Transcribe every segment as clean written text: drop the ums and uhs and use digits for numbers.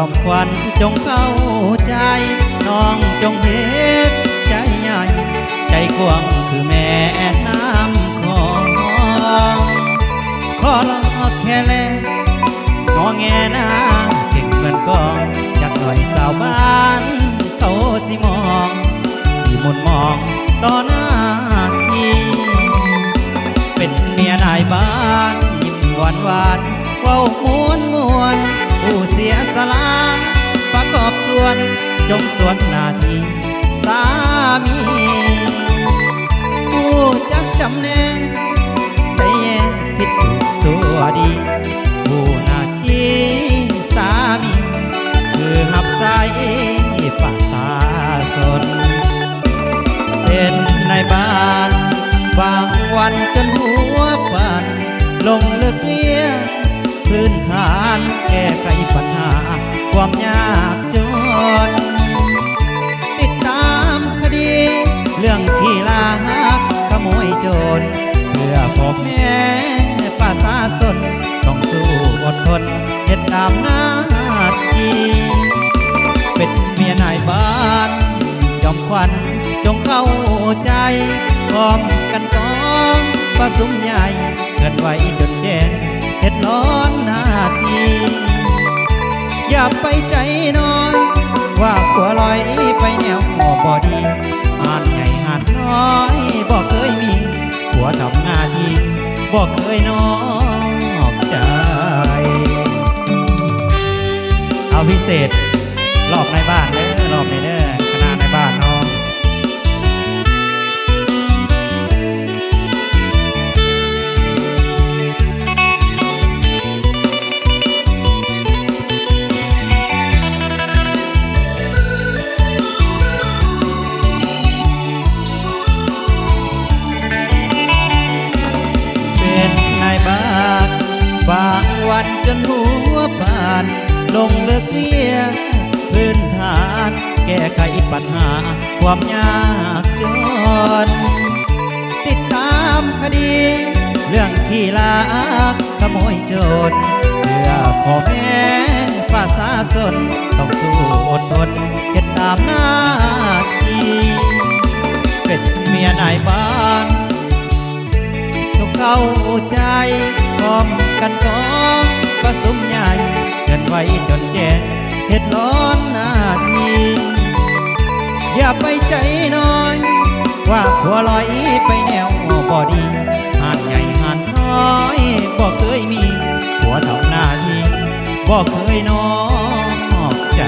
อมควันจงเข้าใจน้องจงเห็นใจใหญ่ใจกว้างคือแม่น้ำคลองขอรอแค่แลงอแงหน้าเก่งเหมือนกองจากหน่อยสาวบ้านเขาสิมองสิมนมองต่อหน้าที่เป็นเมียนายบ้านยิ้มหวานหวานเว้าม้วนม้วนผู้เสียสละประกอบส่วนจงสวนหน้าที่สามีผู้จักจำแนกใจแย่ผิดถูกสัวดีผู้หน้าที่สามีคือหับใส่ปากตาสนเป็นในบ้านบางวันจนหัวปันลงลึกเวียพื้นฐานแก้ไขปัญหาความยากจนติดตามคดีเรื่องที่ลาหักขโมยโจรเพื่อพ่อแม่ประชาชนต้องสู้อดทนเฮ็ดตามหน้าที่เป็นเมียนายบ้านจอมขวัญจงเข้าใจพร้อมกันกองประสุมใหญ่เกิดไว้จนแจ้งเฮ็ดร้อนหน้าที่อย่าไปใจน้อยว่าผัวลอยไปแนวบ่ดีหานใหญ่หานน้อยบ่เคยมีผัวทำหน้าที่บ่เคยนอกใจเอาพิเศษรอบในบ้านเด้อรอบในเด้อคณะในบ้านน้องบางวันจนหัวปานลงเลือกเวียพื้นฐานแก้ไขปัญหาความยากจนติดตามคดีเรื่องที่ลักขโมยโจรเพื่อพ่อแม่ประชาชนต้องสู้อดทนเฮ็ดตามหน้าที่เป็นเมียนายบ้านต้องเข้าใจพร้อมกันกองประสุมใหญ่เกินไว้จนแจ้งเฮ็ดร้อนหน้าที่อย่าไปใจน้อยว่าผัวลอยไปแนวบ่ดีหานใหญ่หานน้อยบ่เคยมีผัวทำหน้าที่บ่เคยนอกใจ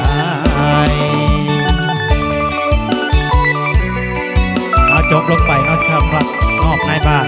เอาจบลงไปนะครับนอกในบ้าน